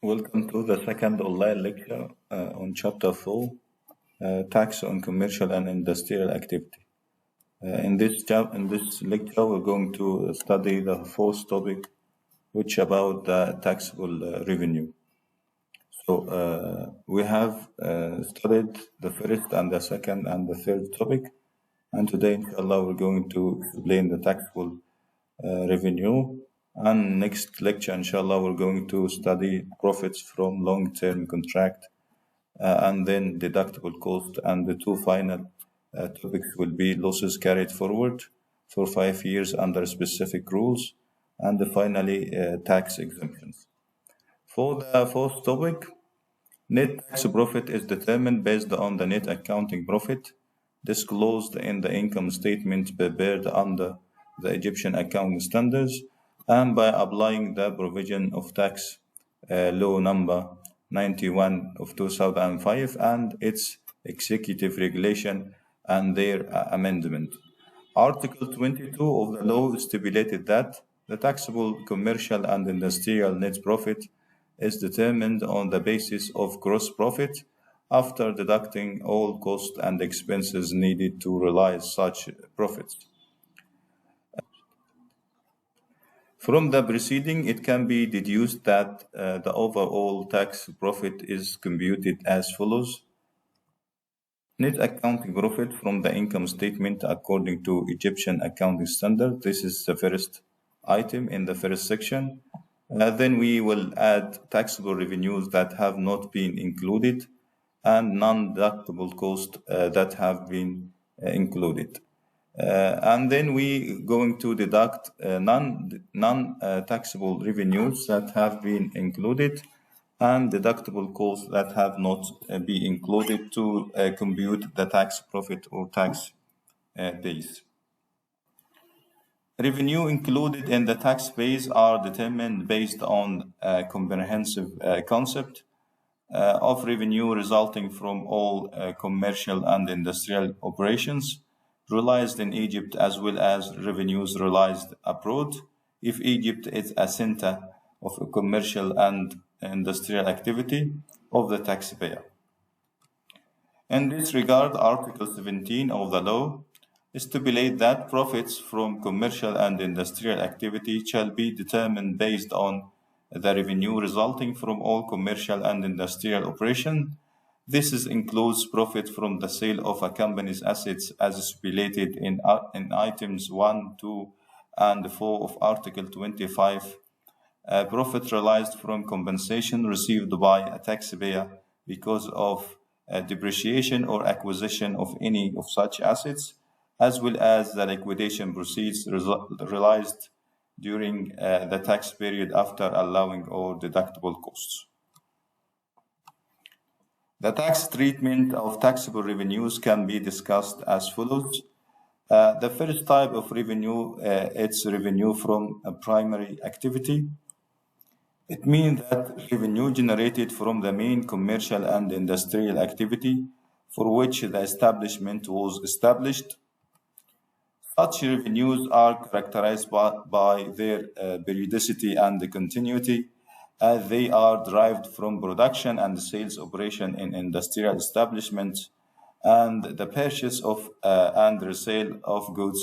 Welcome to the second online lecture on Chapter 4, Tax on Commercial and Industrial Activity. In this lecture, we're going to study the fourth topic, which about the taxable revenue. So we have studied the first and the second and the third topic, and today, inshallah, we're going to explain the taxable revenue. And next lecture, inshallah, we're going to study profits from long-term contract and then deductible cost. And the two final topics will be losses carried forward for 5 years under specific rules, and finally tax exemptions. For the fourth topic, net tax profit is determined based on the net accounting profit disclosed in the income statement prepared under the Egyptian accounting standards and by applying the provision of tax law number 91 of 2005 and its executive regulation and their amendment. Article 22 of the law stipulated that the taxable commercial and industrial net profit is determined on the basis of gross profit after deducting all costs and expenses needed to realize such profits. From the preceding, it can be deduced that the overall tax profit is computed as follows. Net accounting profit from the income statement according to Egyptian accounting standard. This is the first item in the first section. Then we will add taxable revenues that have not been included and non-deductible costs that have been included. And then we going to deduct non-taxable revenues that have been included and deductible costs that have not been included to compute the tax profit or tax base. Revenue included in the tax base are determined based on a comprehensive concept of revenue resulting from all commercial and industrial operations realized in Egypt as well as revenues realized abroad if Egypt is a center of a commercial and industrial activity of the taxpayer. In this regard, Article 17 of the law stipulates that profits from commercial and industrial activity shall be determined based on the revenue resulting from all commercial and industrial operation. This includes profit from the sale of a company's assets as stipulated in items 1, 2, and 4 of Article 25. Profit realized from compensation received by a taxpayer because of depreciation or acquisition of any of such assets, as well as the liquidation proceeds realized during the tax period after allowing all deductible costs. The tax treatment of taxable revenues can be discussed as follows. The first type of revenue, it's revenue from a primary activity. It means that revenue generated from the main commercial and industrial activity for which the establishment was established. Such revenues are characterized by their periodicity and continuity, as they are derived from production and sales operation in industrial establishments and the purchase of and resale of goods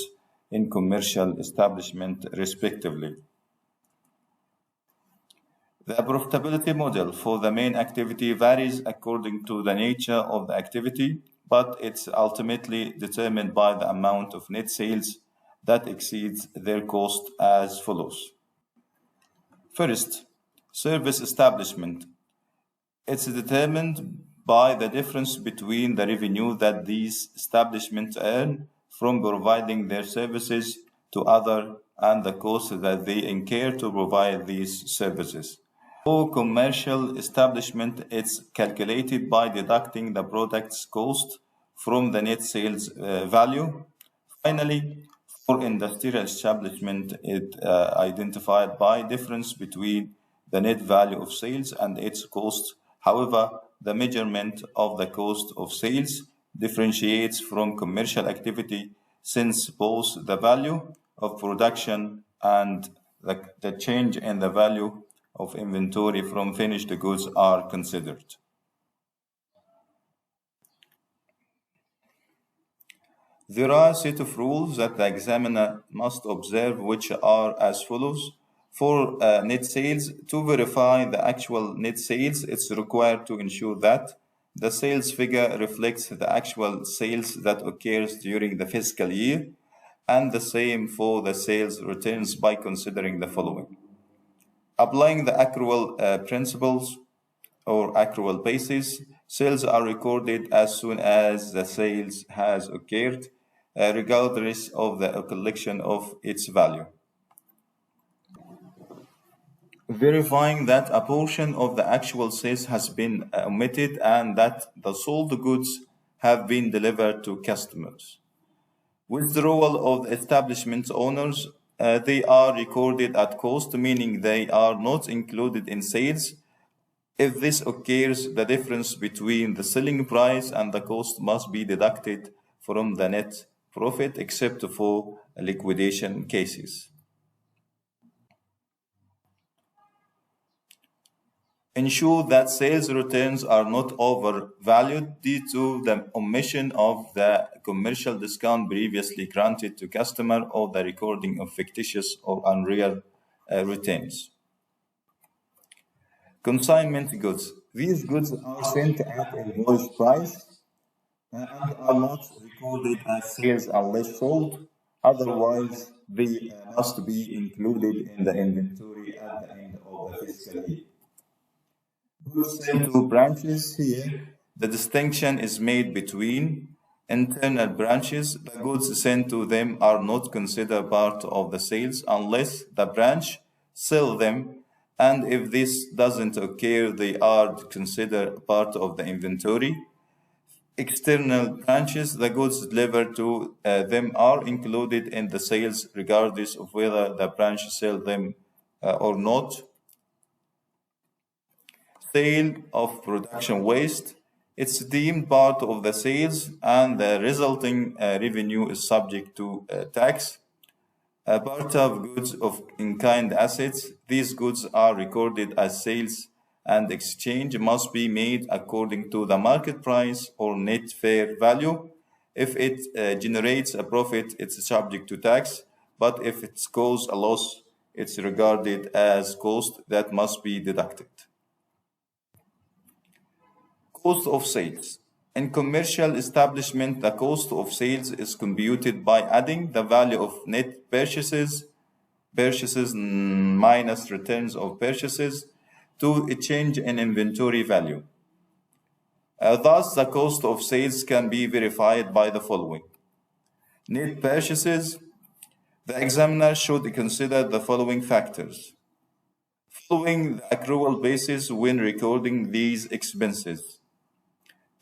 in commercial establishment, respectively. The profitability model for the main activity varies according to the nature of the activity, but it's ultimately determined by the amount of net sales that exceeds their cost as follows. First, service establishment. It's determined by the difference between the revenue that these establishments earn from providing their services to others and the cost that they incur to provide these services. For commercial establishment, it's calculated by deducting the product's cost from the net sales value. Finally, for industrial establishment, it identified by difference between the net value of sales and its cost. However, the measurement of the cost of sales differentiates from commercial activity since both the value of production and the change in the value of inventory from finished goods are considered. There are a set of rules that the examiner must observe, which are as follows. For net sales, to verify the actual net sales, it's required to ensure that the sales figure reflects the actual sales that occurs during the fiscal year, and the same for the sales returns by considering the following. Applying the accrual principles or accrual basis, sales are recorded as soon as the sales has occurred, regardless of the collection of its value. Verifying that a portion of the actual sales has been omitted and that the sold goods have been delivered to customers. Withdrawal of the establishment owners, they are recorded at cost, meaning they are not included in sales. If this occurs, the difference between the selling price and the cost must be deducted from the net profit, except for liquidation cases. Ensure that sales returns are not overvalued due to the omission of the commercial discount previously granted to customer or the recording of fictitious or unreal returns. Consignment goods. These goods are sent at invoice price and are not recorded as sales unless sold. Otherwise, they must be included in the inventory at the end of the fiscal year. Goods sent to branches here, the distinction is made between internal branches. The goods sent to them are not considered part of the sales unless the branch sells them, and if this doesn't occur, they are considered part of the inventory. External branches, the goods delivered to them are included in the sales regardless of whether the branch sells them or not. Sale of production waste, it's deemed part of the sales and the resulting revenue is subject to tax. Part of goods of in-kind assets, these goods are recorded as sales and exchange must be made according to the market price or net fair value. If it generates a profit, it's subject to tax, but if it causes a loss, it's regarded as cost that must be deducted. Cost of sales. In commercial establishment, the cost of sales is computed by adding the value of net purchases minus returns of purchases to a change in inventory value. Thus, the cost of sales can be verified by the following. Net purchases. The examiner should consider the following factors. Following the accrual basis when recording these expenses.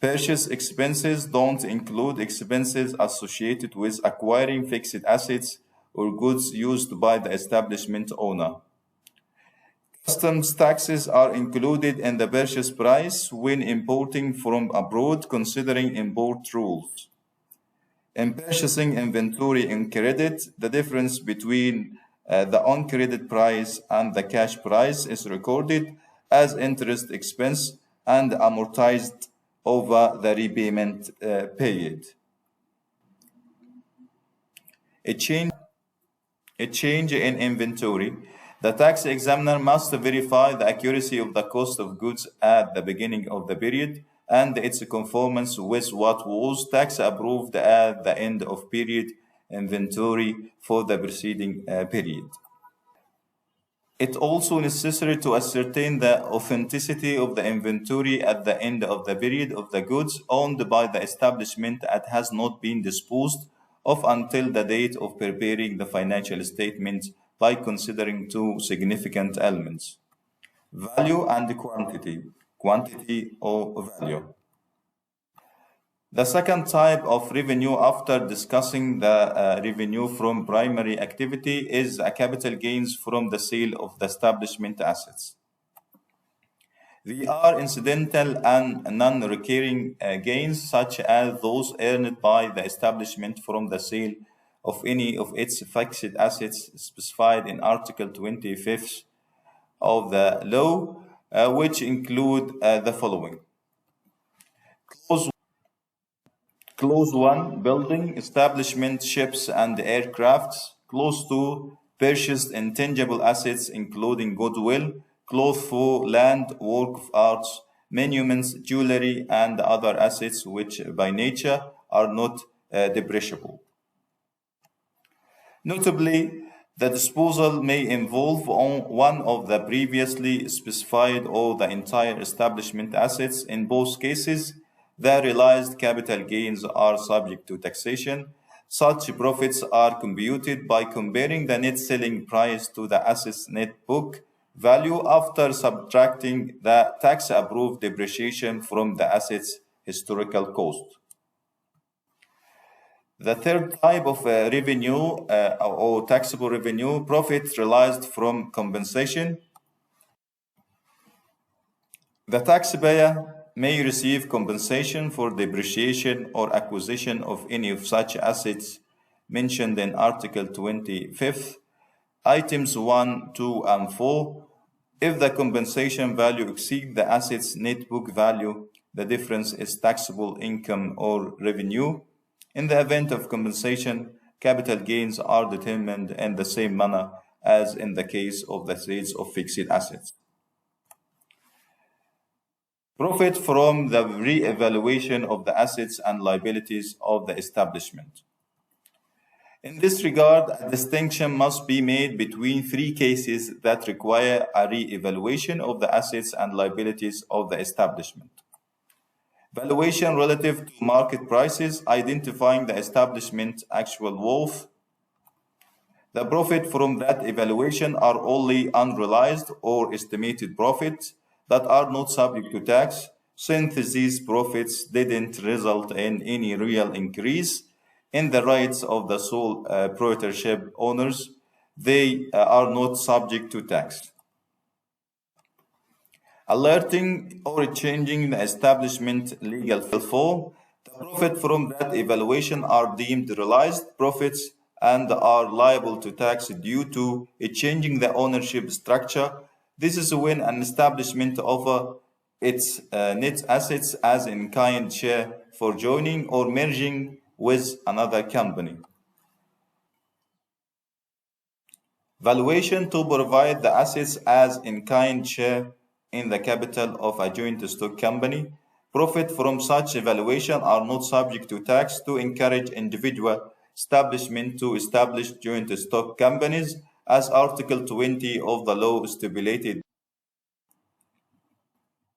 Purchase expenses don't include expenses associated with acquiring fixed assets or goods used by the establishment owner. Customs taxes are included in the purchase price when importing from abroad, considering import rules. In purchasing inventory in credit, the difference between the on-credit price and the cash price is recorded as interest expense and amortized over the repayment period. A change in inventory. The tax examiner must verify the accuracy of the cost of goods at the beginning of the period and its conformance with what was tax approved at the end of period inventory for the preceding period. It's also necessary to ascertain the authenticity of the inventory at the end of the period of the goods owned by the establishment that has not been disposed of until the date of preparing the financial statement by considering two significant elements: value and quantity or value. The second type of revenue, after discussing the revenue from primary activity, is capital gains from the sale of the establishment assets. They are incidental and non-recurring gains, such as those earned by the establishment from the sale of any of its fixed assets specified in Article 25 of the law, which include the following. Clause 1, building, establishment, ships, and aircrafts. Clause 2, purchased intangible assets, including goodwill. Clause 4, land, work of arts, monuments, jewelry, and other assets which by nature are not depreciable. Notably, the disposal may involve one of the previously specified or the entire establishment assets. In both cases, the realized capital gains are subject to taxation. Such profits are computed by comparing the net selling price to the asset's net book value after subtracting the tax-approved depreciation from the asset's historical cost. The third type of revenue or taxable revenue, profit realized from compensation. The taxpayer may receive compensation for depreciation or acquisition of any of such assets mentioned in Article 25, items 1, 2, and 4. If the compensation value exceeds the asset's net book value, the difference is taxable income or revenue. In the event of compensation, capital gains are determined in the same manner as in the case of the sales of fixed assets. Profit from the re-evaluation of the assets and liabilities of the establishment. In this regard, a distinction must be made between three cases that require a re-evaluation of the assets and liabilities of the establishment. Valuation relative to market prices, identifying the establishment's actual worth. The profit from that evaluation are only unrealized or estimated profits that are not subject to tax, since these profits didn't result in any real increase in the rights of the sole proprietorship owners. They are not subject to tax. Alerting or changing the establishment legal form, the profit from that evaluation are deemed realized profits and are liable to tax due to changing the ownership structure. This is when an establishment offers its net assets as in-kind share for joining or merging with another company. Valuation to provide the assets as in-kind share in the capital of a joint stock company. Profit from such evaluation are not subject to tax to encourage individual establishment to establish joint stock companies as Article 20 of the law stipulated.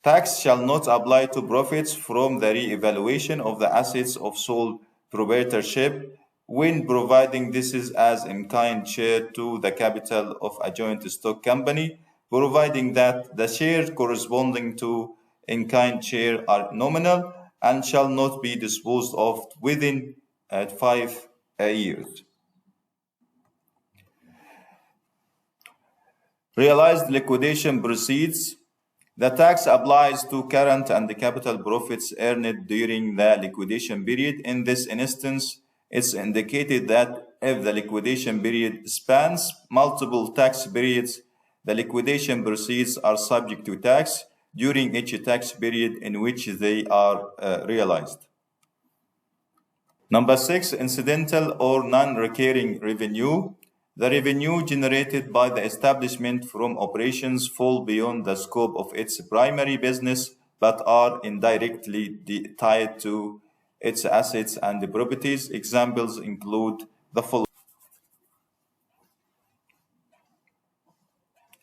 Tax shall not apply to profits from the re-evaluation of the assets of sole proprietorship when providing this is as in-kind share to the capital of a joint stock company, providing that the shares corresponding to in-kind share are nominal and shall not be disposed of within 5 years. Realized liquidation proceeds. The tax applies to current and capital profits earned during the liquidation period. In this instance, it's indicated that if the liquidation period spans multiple tax periods, the liquidation proceeds are subject to tax during each tax period in which they are realized. Number 6, incidental or non-recurring revenue. The revenue generated by the establishment from operations fall beyond the scope of its primary business but are indirectly tied to its assets and properties. Examples include the following.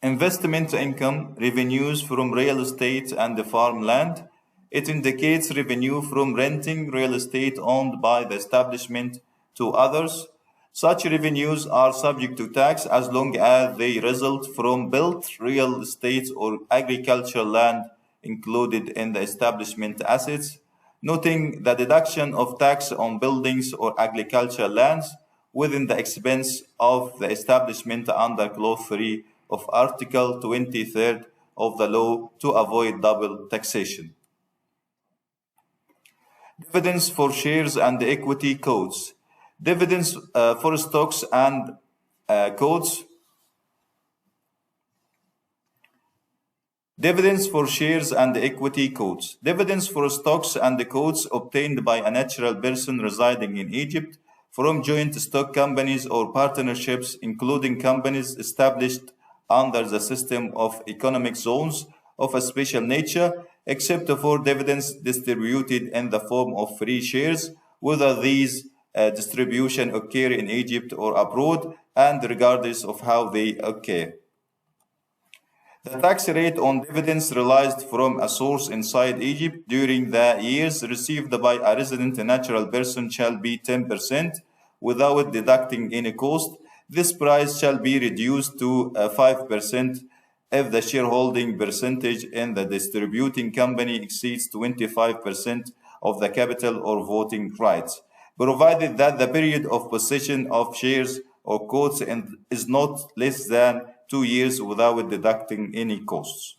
Investment income, revenues from real estate and farmland. It indicates revenue from renting real estate owned by the establishment to others. Such revenues are subject to tax as long as they result from built real estate or agricultural land included in the establishment assets, noting the deduction of tax on buildings or agricultural lands within the expense of the establishment under Clause 3 of Article 23 of the law to avoid double taxation. Dividends for shares and equity codes. Dividends for stocks and codes Dividends for shares and equity quotes. Dividends for stocks and quotes obtained by a natural person residing in Egypt from joint stock companies or partnerships, including companies established under the system of economic zones of a special nature, except for dividends distributed in the form of free shares, whether these distribution occur in Egypt or abroad, and regardless of how they occur. The tax rate on dividends realized from a source inside Egypt during the years received by a resident natural person shall be 10% without deducting any cost. This price shall be reduced to 5% if the shareholding percentage in the distributing company exceeds 25% of the capital or voting rights, provided that the period of possession of shares or quotes is not less than 2 years without deducting any costs.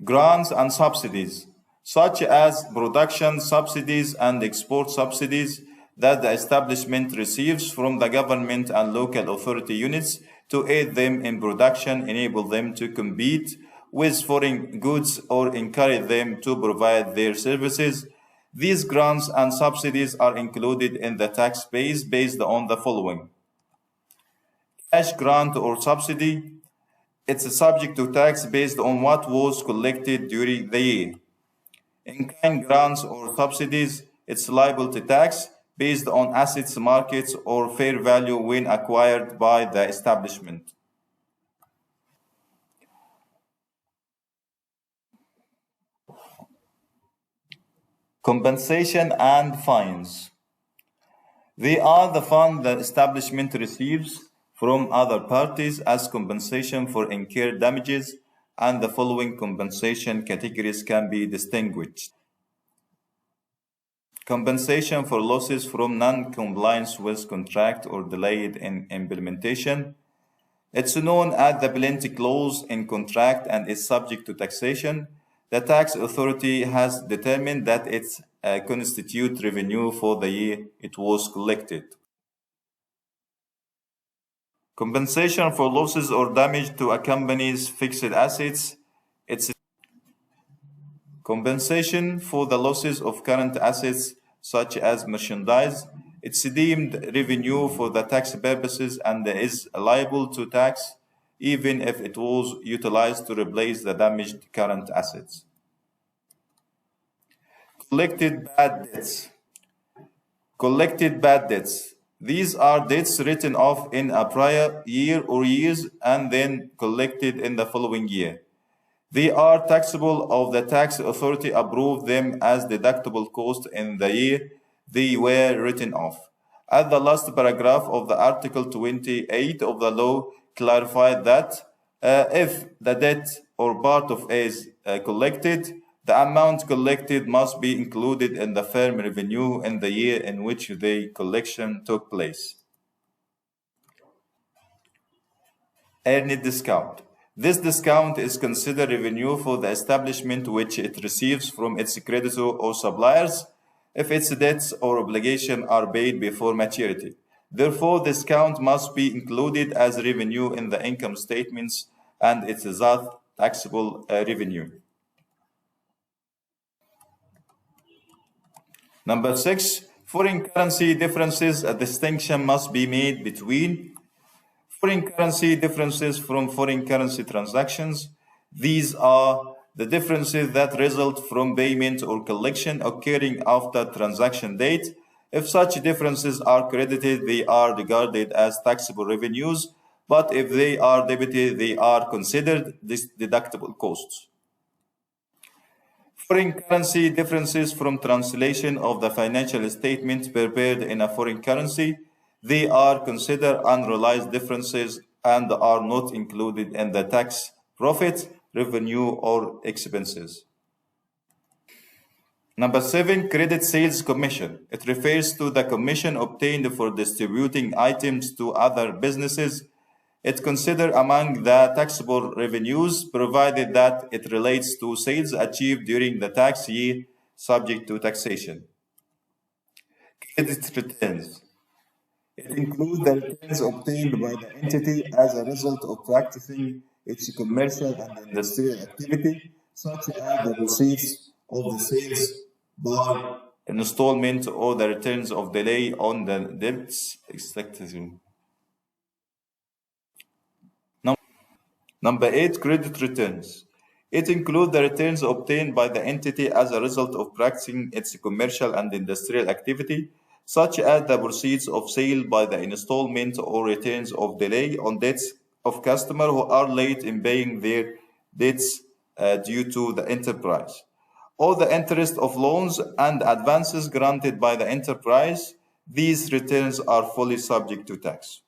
Grants and subsidies, such as production subsidies and export subsidies that the establishment receives from the government and local authority units to aid them in production, enable them to compete with foreign goods, or encourage them to provide their services. These grants and subsidies are included in the tax base based on the following. Cash grant or subsidy. It's subject to tax based on what was collected during the year. In-kind grants or subsidies, it's liable to tax based on assets, markets, or fair value when acquired by the establishment. Compensation and fines. They are the fund the establishment receives from other parties as compensation for incurred damages, and the following compensation categories can be distinguished. Compensation for losses from non-compliance with contract or delayed in implementation. It's known as the penalty clause in contract and is subject to taxation. The tax authority has determined that it constitutes revenue for the year it was collected. Compensation for losses or damage to a company's fixed assets. It's compensation for the losses of current assets such as merchandise. It's deemed revenue for the tax purposes and is liable to tax even if it was utilized to replace the damaged current assets. Collected bad debts. Collected bad debts. These are debts written off in a prior year or years and then collected in the following year. They are taxable if the tax authority approved them as deductible cost in the year they were written off. As the last paragraph of the Article 28 of the law clarified that if the debt or part of it is collected, the amount collected must be included in the firm revenue in the year in which the collection took place. Earned discount. This discount is considered revenue for the establishment which it receives from its creditor or suppliers if its debts or obligations are paid before maturity. Therefore, discount must be included as revenue in the income statements and it is thus taxable revenue. Number 6, foreign currency differences. A distinction must be made between foreign currency differences from foreign currency transactions. These are the differences that result from payment or collection occurring after transaction date. If such differences are credited, they are regarded as taxable revenues, but if they are debited, they are considered deductible costs. Foreign currency differences from translation of the financial statement prepared in a foreign currency. They are considered unrealized differences and are not included in the tax, profit, revenue, or expenses. Number 7, credit sales commission. It refers to the commission obtained for distributing items to other businesses. It's considered among the taxable revenues, provided that it relates to sales achieved during the tax year subject to taxation. Credit returns. It includes the returns obtained by the entity as a result of practicing its commercial and industrial activity, such as the receipts of the sales by installment or the returns of delay on the debts expected. Number 8, credit returns. It includes the returns obtained by the entity as a result of practicing its commercial and industrial activity, such as the proceeds of sale by the installment or returns of delay on debts of customers who are late in paying their debts due to the enterprise, or the interest of loans and advances granted by the enterprise. These returns are fully subject to tax.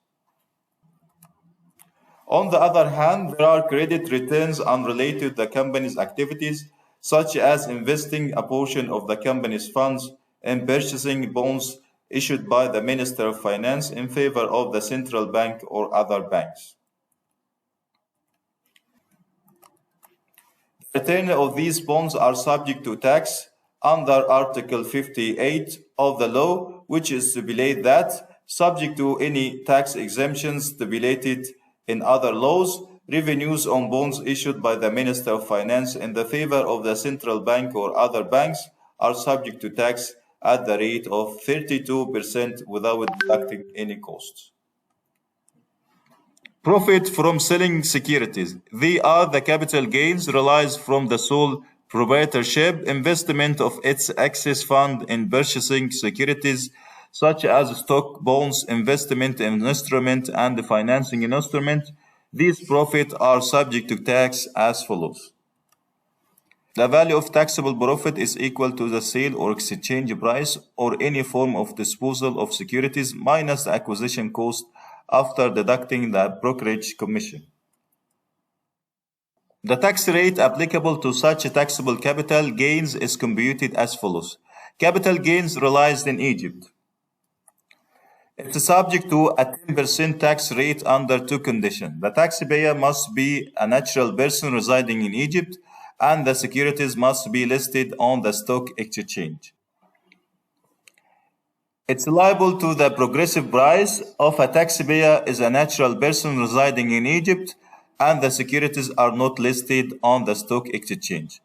On the other hand, there are credit returns unrelated to the company's activities, such as investing a portion of the company's funds in purchasing bonds issued by the Minister of Finance in favor of the central bank or other banks. The return of these bonds are subject to tax under Article 58 of the law, which stipulates that, subject to any tax exemptions stipulated in other laws, revenues on bonds issued by the Minister of Finance in the favor of the central bank or other banks are subject to tax at the rate of 32% without deducting any costs. Profit from selling securities. They are the capital gains realized from the sole proprietorship investment of its excess fund in purchasing securities such as stock, bonds, investment in instrument, and financing instrument. These profits are subject to tax as follows. The value of taxable profit is equal to the sale or exchange price or any form of disposal of securities minus the acquisition cost after deducting the brokerage commission. The tax rate applicable to such taxable capital gains is computed as follows. Capital gains realized in Egypt. It is subject to a 10% tax rate under two conditions. The taxpayer must be a natural person residing in Egypt, and the securities must be listed on the stock exchange. It's liable to the progressive price of a taxpayer is a natural person residing in Egypt, and the securities are not listed on the stock exchange.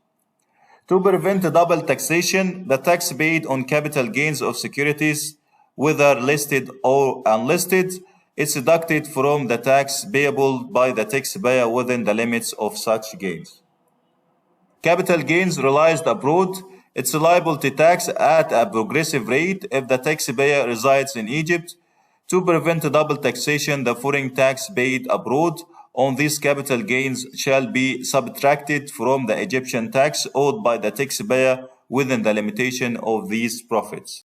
To prevent double taxation, the tax paid on capital gains of securities, whether listed or unlisted, is deducted from the tax payable by the taxpayer within the limits of such gains. Capital gains realized abroad, it's liable to tax at a progressive rate if the taxpayer resides in Egypt. To prevent double taxation, the foreign tax paid abroad on these capital gains shall be subtracted from the Egyptian tax owed by the taxpayer within the limitation of these profits.